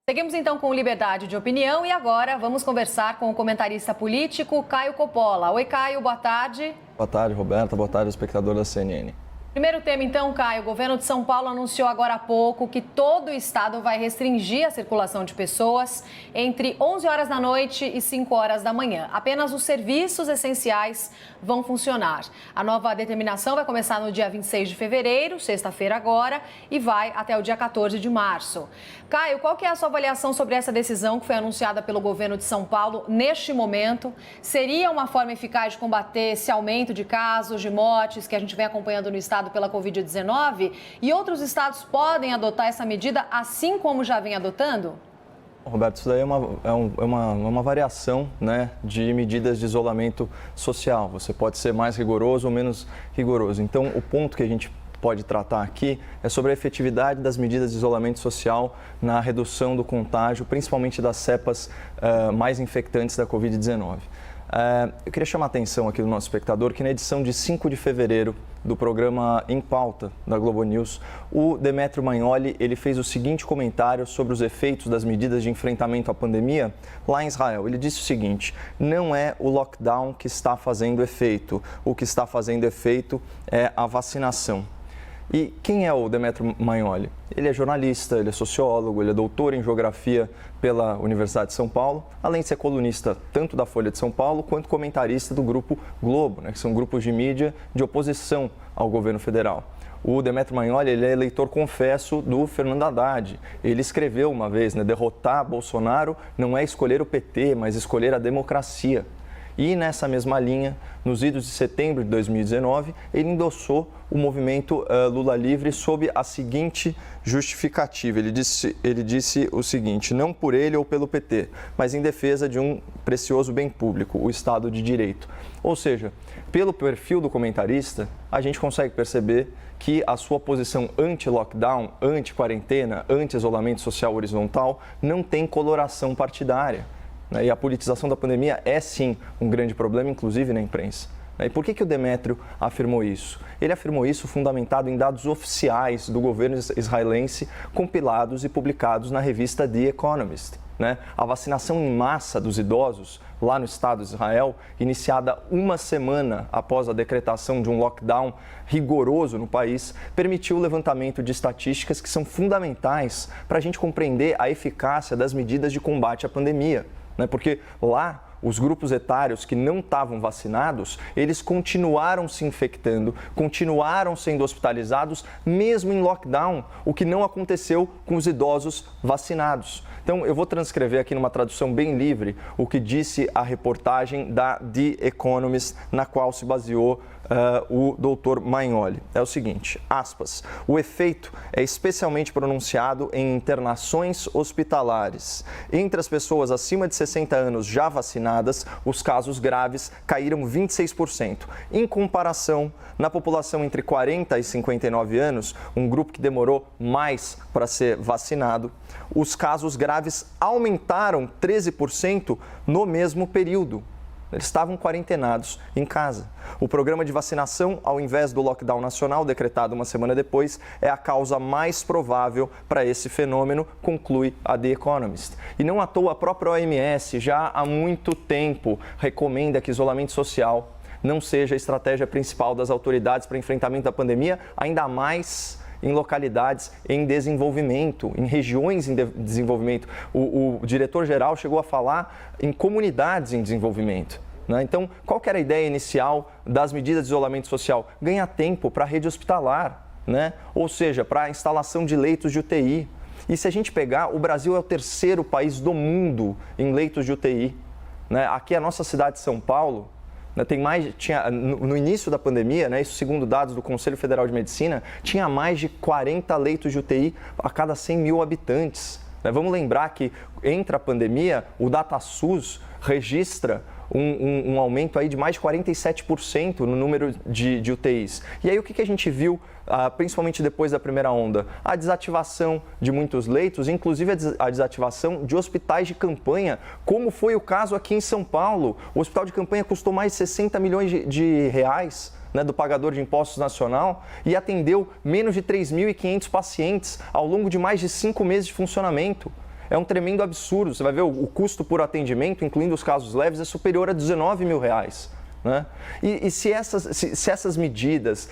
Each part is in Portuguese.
Seguimos então com liberdade de opinião e agora vamos conversar com o comentarista político Caio Coppola. Oi, Caio, boa tarde. Boa tarde, Roberta. Boa tarde, espectador da CNN. Primeiro tema então, Caio. O governo de São Paulo anunciou agora há pouco que todo o estado vai restringir a circulação de pessoas entre 11 horas da noite e 5 horas da manhã. Apenas os serviços essenciais vão funcionar. A nova determinação vai começar no dia 26 de fevereiro, sexta-feira agora, e vai até o dia 14 de março. Caio, qual que é a sua avaliação sobre essa decisão que foi anunciada pelo governo de São Paulo neste momento? Seria uma forma eficaz de combater esse aumento de casos, de mortes que a gente vem acompanhando no estado pela Covid-19? E outros estados podem adotar essa medida assim como já vem adotando? Roberto, isso daí é uma variação, né, de medidas de isolamento social. Você pode ser mais rigoroso ou menos rigoroso. Então, o ponto que a gente pode tratar aqui é sobre a efetividade das medidas de isolamento social na redução do contágio, principalmente das cepas mais infectantes da Covid-19. Eu queria chamar a atenção aqui do nosso espectador que na edição de 5 de fevereiro do programa Em Pauta da Globo News, o Demetrio Magnoli ele fez o seguinte comentário sobre os efeitos das medidas de enfrentamento à pandemia lá em Israel. Ele disse o seguinte: não é o lockdown que está fazendo efeito, o que está fazendo efeito é a vacinação. E quem é o Demetrio Magnoli? Ele é jornalista, ele é sociólogo, ele é doutor em geografia pela Universidade de São Paulo, além de ser colunista tanto da Folha de São Paulo quanto comentarista do Grupo Globo, né, que são grupos de mídia de oposição ao governo federal. O Demetrio Magnoli ele é eleitor confesso do Fernando Haddad. Ele escreveu uma vez, né, derrotar Bolsonaro não é escolher o PT, mas escolher a democracia. E nessa mesma linha, nos idos de setembro de 2019, ele endossou o movimento Lula Livre sob a seguinte justificativa. Ele disse o seguinte: não por ele ou pelo PT, mas em defesa de um precioso bem público, o Estado de Direito. Ou seja, pelo perfil do comentarista, a gente consegue perceber que a sua posição anti-lockdown, anti-quarentena, anti-isolamento social horizontal não tem coloração partidária. E a politização da pandemia é, sim, um grande problema, inclusive na imprensa. E por que o Demetrio afirmou isso? Ele afirmou isso fundamentado em dados oficiais do governo israelense, compilados e publicados na revista The Economist. A vacinação em massa dos idosos lá no estado de Israel, iniciada uma semana após a decretação de um lockdown rigoroso no país, permitiu o levantamento de estatísticas que são fundamentais para a gente compreender a eficácia das medidas de combate à pandemia. Porque lá, os grupos etários que não estavam vacinados, eles continuaram se infectando, continuaram sendo hospitalizados, mesmo em lockdown, o que não aconteceu com os idosos vacinados. Então, eu vou transcrever aqui numa tradução bem livre o que disse a reportagem da The Economist, na qual se baseou o doutor Magnoli. É o seguinte, aspas, o efeito é especialmente pronunciado em internações hospitalares. Entre as pessoas acima de 60 anos já vacinadas, os casos graves caíram 26%. Em comparação, na população entre 40 e 59 anos, um grupo que demorou mais para ser vacinado, os casos graves aumentaram 13% no mesmo período. Eles estavam quarentenados em casa. O programa de vacinação, ao invés do lockdown nacional, decretado uma semana depois, é a causa mais provável para esse fenômeno, conclui a The Economist. E não à toa, a própria OMS já há muito tempo recomenda que isolamento social não seja a estratégia principal das autoridades para enfrentamento da pandemia, ainda mais em localidades em desenvolvimento, em regiões em desenvolvimento. O diretor-geral chegou a falar em comunidades em desenvolvimento. Então, qual que era a ideia inicial das medidas de isolamento social? Ganhar tempo para a rede hospitalar, ou seja, para a instalação de leitos de UTI. E se a gente pegar, o Brasil é o terceiro país do mundo em leitos de UTI. Aqui a nossa cidade de São Paulo, no início da pandemia, isso segundo dados do Conselho Federal de Medicina, tinha mais de 40 leitos de UTI a cada 100 mil habitantes. Vamos lembrar que entre a pandemia, o DataSUS registra um aumento aí de mais de 47% no número de UTIs. E aí o que a gente viu, principalmente depois da primeira onda? A desativação de muitos leitos, inclusive a desativação de hospitais de campanha, como foi o caso aqui em São Paulo. O hospital de campanha custou mais de 60 milhões de reais, do pagador de impostos nacional, e atendeu menos de 3.500 pacientes ao longo de mais de 5 meses de funcionamento. É um tremendo absurdo. Você vai ver o custo por atendimento, incluindo os casos leves, é superior a R$19 mil. Né? E se essas medidas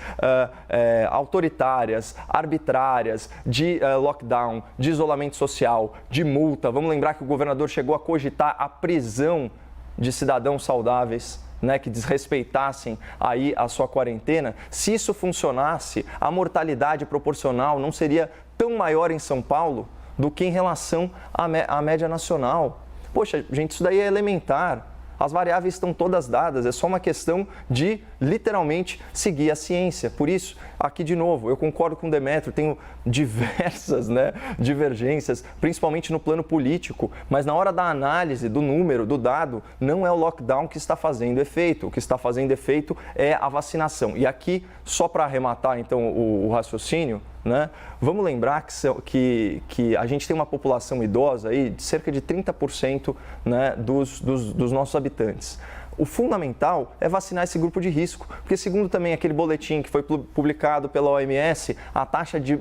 autoritárias, arbitrárias, de lockdown, de isolamento social, de multa, vamos lembrar que o governador chegou a cogitar a prisão de cidadãos saudáveis, né, que desrespeitassem aí a sua quarentena, se isso funcionasse, a mortalidade proporcional não seria tão maior em São Paulo do que em relação à média nacional. Poxa, gente, isso daí é elementar. As variáveis estão todas dadas, é só uma questão de, literalmente, seguir a ciência. Por isso, aqui de novo, eu concordo com o Demetrio, tenho diversas divergências, principalmente no plano político, mas na hora da análise do número, do dado, não é o lockdown que está fazendo efeito. O que está fazendo efeito é a vacinação. E aqui, só para arrematar, então, o raciocínio, né? Vamos lembrar que a gente tem uma população idosa aí de cerca de 30%, né, dos nossos habitantes. O fundamental é vacinar esse grupo de risco, porque segundo também aquele boletim que foi publicado pela OMS, a taxa de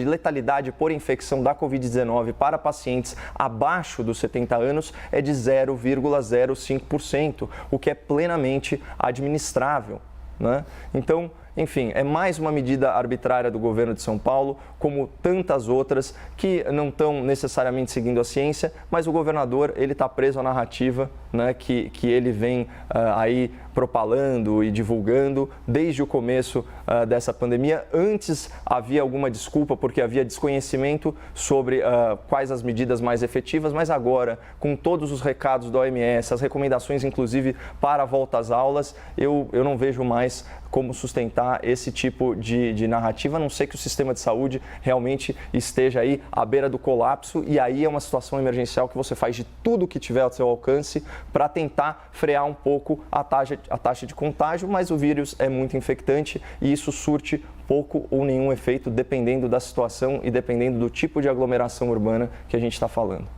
letalidade por infecção da Covid-19 para pacientes abaixo dos 70 anos é de 0,05%, o que é plenamente administrável, né? Então, enfim, é mais uma medida arbitrária do governo de São Paulo, como tantas outras que não estão necessariamente seguindo a ciência, mas o governador ele está preso à narrativa, né, que ele vem aí propalando e divulgando desde o começo dessa pandemia. Antes havia alguma desculpa porque havia desconhecimento sobre quais as medidas mais efetivas, mas agora, com todos os recados da OMS, as recomendações inclusive para a volta às aulas, eu não vejo mais como sustentar esse tipo de narrativa, a não ser que o sistema de saúde realmente esteja aí à beira do colapso, e aí é uma situação emergencial que você faz de tudo que tiver ao seu alcance para tentar frear um pouco a taxa de contágio, mas o vírus é muito infectante e isso surte pouco ou nenhum efeito, dependendo da situação e dependendo do tipo de aglomeração urbana que a gente está falando.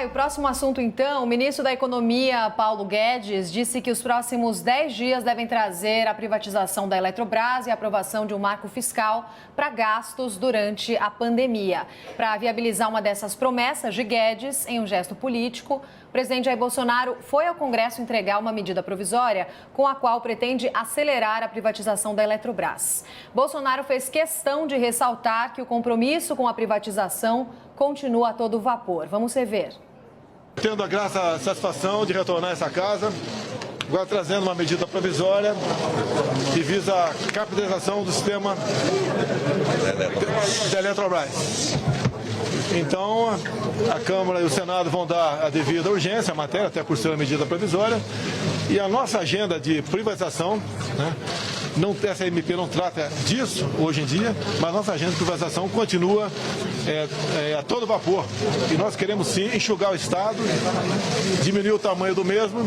E o próximo assunto, então, o ministro da Economia, Paulo Guedes, disse que os próximos 10 dias devem trazer a privatização da Eletrobras e a aprovação de um marco fiscal para gastos durante a pandemia. Para viabilizar uma dessas promessas de Guedes, em um gesto político, o presidente Jair Bolsonaro foi ao Congresso entregar uma medida provisória com a qual pretende acelerar a privatização da Eletrobras. Bolsonaro fez questão de ressaltar que o compromisso com a privatização continua a todo vapor. Vamos rever. Tendo a graça, a satisfação de retornar a essa casa, agora trazendo uma medida provisória que visa a capitalização do sistema da Eletrobras. Então, a Câmara e o Senado vão dar a devida urgência à matéria, até por ser uma medida provisória, e a nossa agenda de privatização, né, essa MP não trata disso hoje em dia, mas a nossa agenda de privatização continua a todo vapor. E nós queremos sim enxugar o Estado, diminuir o tamanho do mesmo,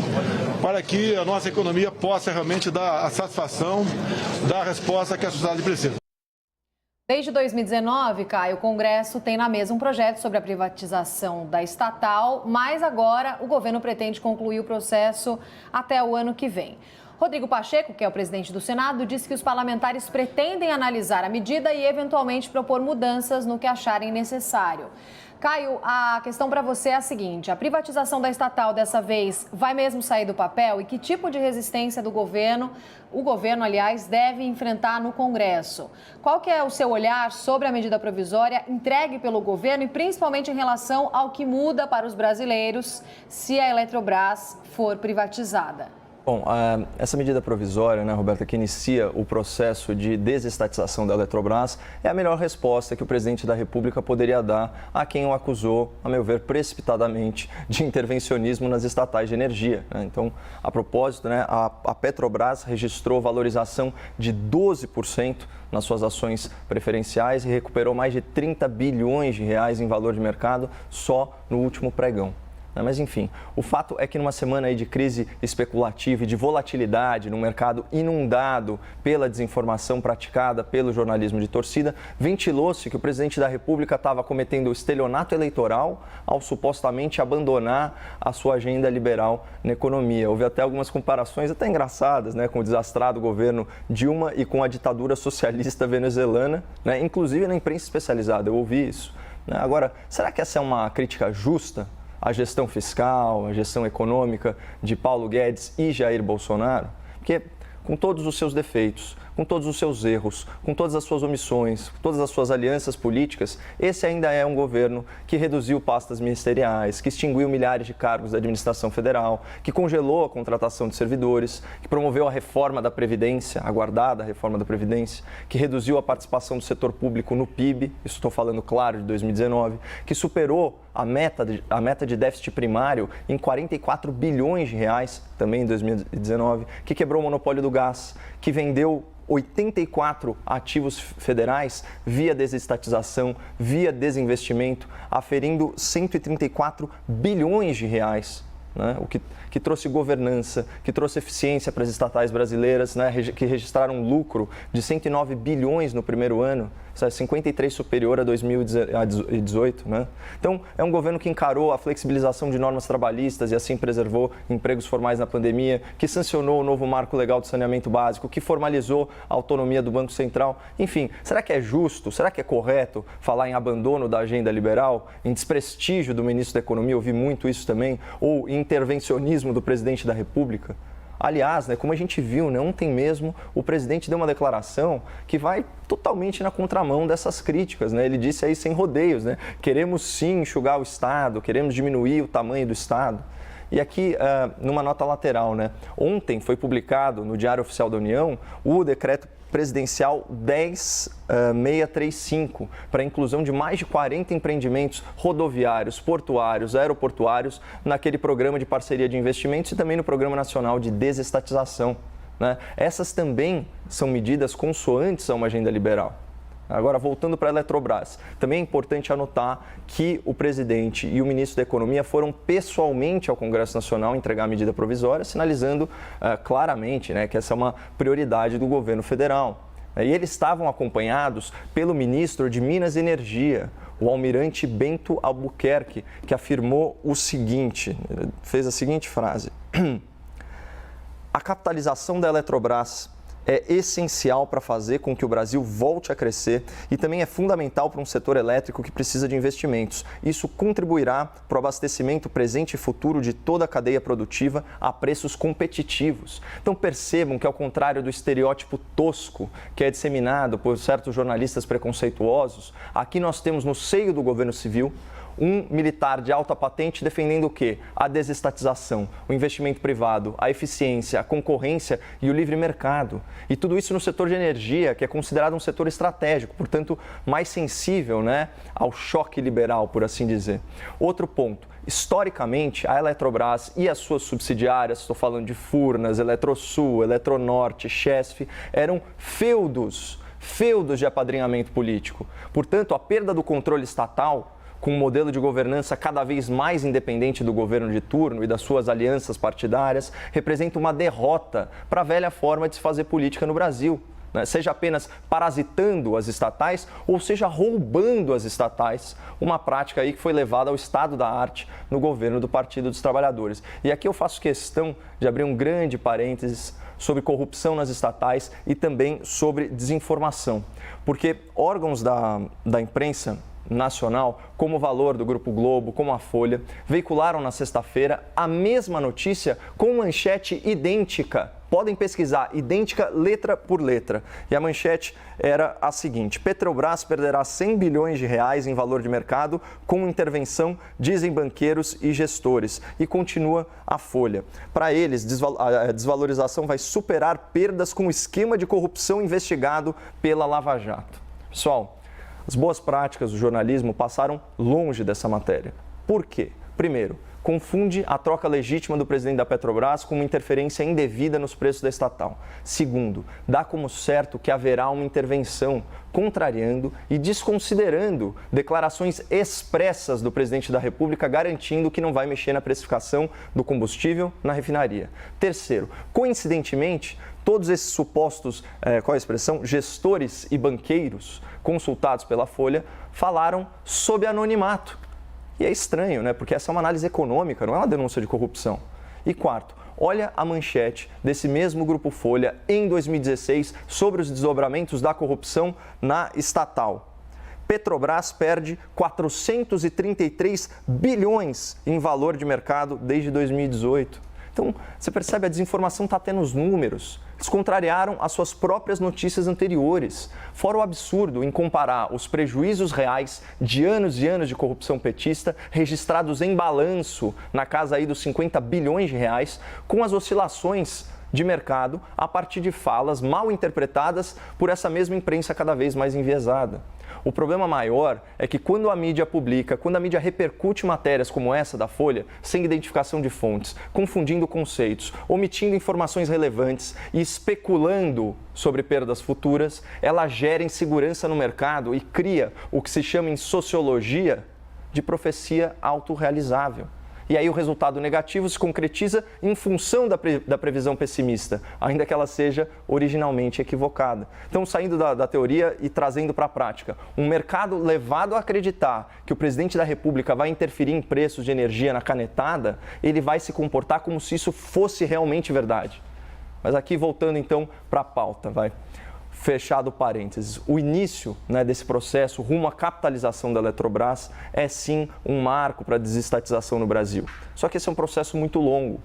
para que a nossa economia possa realmente dar a satisfação, dar a resposta que a sociedade precisa. Desde 2019, Caio, o Congresso tem na mesa um projeto sobre a privatização da estatal, mas agora o governo pretende concluir o processo até o ano que vem. Rodrigo Pacheco, que é o presidente do Senado, disse que os parlamentares pretendem analisar a medida e eventualmente propor mudanças no que acharem necessário. Caio, a questão para você é a seguinte: a privatização da estatal dessa vez vai mesmo sair do papel e que tipo de resistência o governo, aliás, deve enfrentar no Congresso? Qual que é o seu olhar sobre a medida provisória entregue pelo governo e principalmente em relação ao que muda para os brasileiros se a Eletrobras for privatizada? Bom, essa medida provisória, né, Roberta, que inicia o processo de desestatização da Eletrobras, é a melhor resposta que o presidente da República poderia dar a quem o acusou, a meu ver, precipitadamente de intervencionismo nas estatais de energia, né? Então, a propósito, né, a Petrobras registrou valorização de 12% nas suas ações preferenciais e recuperou mais de 30 bilhões de reais em valor de mercado só no último pregão. Mas, enfim, o fato é que numa semana aí de crise especulativa e de volatilidade no mercado inundado pela desinformação praticada pelo jornalismo de torcida, ventilou-se que o presidente da República estava cometendo estelionato eleitoral ao supostamente abandonar a sua agenda liberal na economia. Houve até algumas comparações até engraçadas, né, com o desastrado governo Dilma e com a ditadura socialista venezuelana, né, inclusive na imprensa especializada, eu ouvi isso. Né? Agora, será que essa é uma crítica justa à gestão fiscal, à gestão econômica de Paulo Guedes e Jair Bolsonaro? Porque, com todos os seus defeitos, com todos os seus erros, com todas as suas omissões, com todas as suas alianças políticas, esse ainda é um governo que reduziu pastas ministeriais, que extinguiu milhares de cargos da administração federal, que congelou a contratação de servidores, que promoveu a reforma da Previdência, a aguardada reforma da Previdência, que reduziu a participação do setor público no PIB, isso estou falando, claro, de 2019, que superou a meta de déficit primário em 44 bilhões de reais, também em 2019, que quebrou o monopólio do gás, que vendeu 84 ativos federais via desestatização, via desinvestimento, aferindo 134 bilhões de reais, né? O que trouxe governança, que trouxe eficiência para as estatais brasileiras, né? Que registraram um lucro de 109 bilhões no primeiro ano, isso é 53 superior a 2018. Né? Então, é um governo que encarou a flexibilização de normas trabalhistas e assim preservou empregos formais na pandemia, que sancionou o novo marco legal do saneamento básico, que formalizou a autonomia do Banco Central. Enfim, será que é justo, será que é correto falar em abandono da agenda liberal, em desprestígio do ministro da Economia, eu ouvi muito isso também, ou em intervencionismo do presidente da República? Aliás, né, como a gente viu, né, ontem mesmo o presidente deu uma declaração que vai totalmente na contramão dessas críticas. Né? Ele disse aí sem rodeios, né? Queremos sim enxugar o Estado, queremos diminuir o tamanho do Estado. E aqui, numa nota lateral, né? Ontem foi publicado no Diário Oficial da União o decreto presidencial 10.635, para a inclusão de mais de 40 empreendimentos rodoviários, portuários, aeroportuários, naquele programa de parceria de investimentos e também no Programa Nacional de Desestatização. Né? Essas também são medidas consoantes a uma agenda liberal. Agora, voltando para a Eletrobras, também é importante anotar que o presidente e o ministro da Economia foram pessoalmente ao Congresso Nacional entregar a medida provisória, sinalizando claramente, né, que essa é uma prioridade do governo federal. E eles estavam acompanhados pelo ministro de Minas e Energia, o almirante Bento Albuquerque, que afirmou o seguinte, fez a seguinte frase: a capitalização da Eletrobras é essencial para fazer com que o Brasil volte a crescer e também é fundamental para um setor elétrico que precisa de investimentos. Isso contribuirá para o abastecimento presente e futuro de toda a cadeia produtiva a preços competitivos. Então percebam que, ao contrário do estereótipo tosco que é disseminado por certos jornalistas preconceituosos, aqui nós temos no seio do governo civil um militar de alta patente defendendo o quê? A desestatização, o investimento privado, a eficiência, a concorrência e o livre mercado. E tudo isso no setor de energia, que é considerado um setor estratégico, portanto, mais sensível, né, ao choque liberal, por assim dizer. Outro ponto. Historicamente, a Eletrobras e as suas subsidiárias, estou falando de Furnas, Eletrosul, Eletronorte, Chesf, eram feudos de apadrinhamento político. Portanto, a perda do controle estatal, com um modelo de governança cada vez mais independente do governo de turno e das suas alianças partidárias, representa uma derrota para a velha forma de se fazer política no Brasil, né? Seja apenas parasitando as estatais ou seja roubando as estatais, uma prática aí que foi levada ao estado da arte no governo do Partido dos Trabalhadores. E aqui eu faço questão de abrir um grande parênteses sobre corrupção nas estatais e também sobre desinformação, porque órgãos da imprensa nacional, como o Valor do Grupo Globo, como a Folha, veicularam na sexta-feira a mesma notícia com manchete idêntica. Podem pesquisar, idêntica letra por letra. E a manchete era a seguinte: Petrobras perderá 100 bilhões de reais em valor de mercado com intervenção, dizem banqueiros e gestores. E continua a Folha. Para eles, a desvalorização vai superar perdas com o esquema de corrupção investigado pela Lava Jato. Pessoal, as boas práticas do jornalismo passaram longe dessa matéria. Por quê? Primeiro, confunde a troca legítima do presidente da Petrobras com uma interferência indevida nos preços da estatal. Segundo, dá como certo que haverá uma intervenção, contrariando e desconsiderando declarações expressas do presidente da República garantindo que não vai mexer na precificação do combustível na refinaria. Terceiro, coincidentemente, todos esses supostos, qual é a expressão, gestores e banqueiros consultados pela Folha falaram sob anonimato. E é estranho, né? Porque essa é uma análise econômica, não é uma denúncia de corrupção. E quarto, olha a manchete desse mesmo Grupo Folha em 2016 sobre os desdobramentos da corrupção na estatal. Petrobras perde 433 bilhões em valor de mercado desde 2018. Então, você percebe, a desinformação está até nos números. Eles contrariaram as suas próprias notícias anteriores. Fora o absurdo em comparar os prejuízos reais de anos e anos de corrupção petista, registrados em balanço na casa aí dos 50 bilhões de reais, com as oscilações de mercado a partir de falas mal interpretadas por essa mesma imprensa cada vez mais enviesada. O problema maior é que quando a mídia publica, quando a mídia repercute matérias como essa da Folha, sem identificação de fontes, confundindo conceitos, omitindo informações relevantes e especulando sobre perdas futuras, ela gera insegurança no mercado e cria o que se chama em sociologia de profecia autorrealizável. E aí o resultado negativo se concretiza em função da previsão pessimista, ainda que ela seja originalmente equivocada. Então, saindo da teoria e trazendo para a prática, um mercado levado a acreditar que o presidente da República vai interferir em preços de energia na canetada, ele vai se comportar como se isso fosse realmente verdade. Mas aqui, voltando então para a pauta, fechado parênteses, o início desse processo rumo à capitalização da Eletrobras é sim um marco para a desestatização no Brasil. Só que esse é um processo muito longo.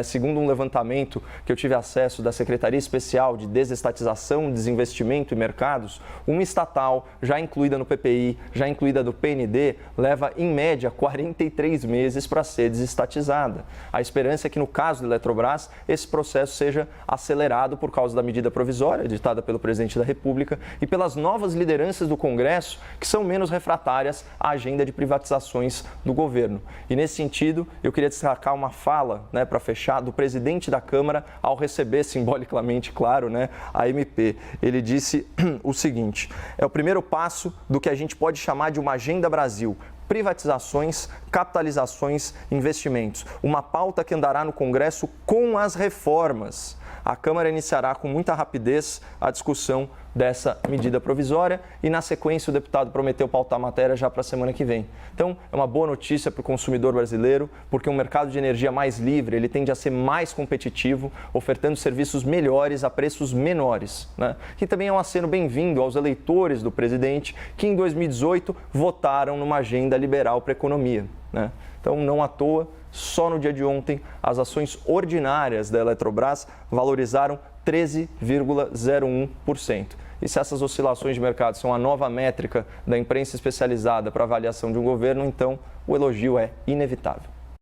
Segundo um levantamento que eu tive acesso da Secretaria Especial de Desestatização, Desinvestimento e Mercados, uma estatal já incluída no PPI, já incluída do PND, leva em média 43 meses para ser desestatizada. A esperança é que no caso da Eletrobras, esse processo seja acelerado por causa da medida provisória editada pelo presidente da República e pelas novas lideranças do Congresso que são menos refratárias à agenda de privatizações do governo. E nesse sentido, eu queria destacar uma fala, para fechar, do presidente da Câmara ao receber simbolicamente, claro, a MP. Ele disse o seguinte: é o primeiro passo do que a gente pode chamar de uma Agenda Brasil. Privatizações, capitalizações, investimentos. Uma pauta que andará no Congresso com as reformas. A Câmara iniciará com muita rapidez a discussão dessa medida provisória e, na sequência, o deputado prometeu pautar a matéria já para a semana que vem. Então, é uma boa notícia para o consumidor brasileiro, porque um mercado de energia mais livre, ele tende a ser mais competitivo, ofertando serviços melhores a preços menores, Que também é um aceno bem-vindo aos eleitores do presidente, que em 2018 votaram numa agenda liberal para a economia, Então, não à toa, só no dia de ontem, as ações ordinárias da Eletrobras valorizaram 13,01%. E se essas oscilações de mercado são a nova métrica da imprensa especializada para avaliação de um governo, então o elogio é inevitável.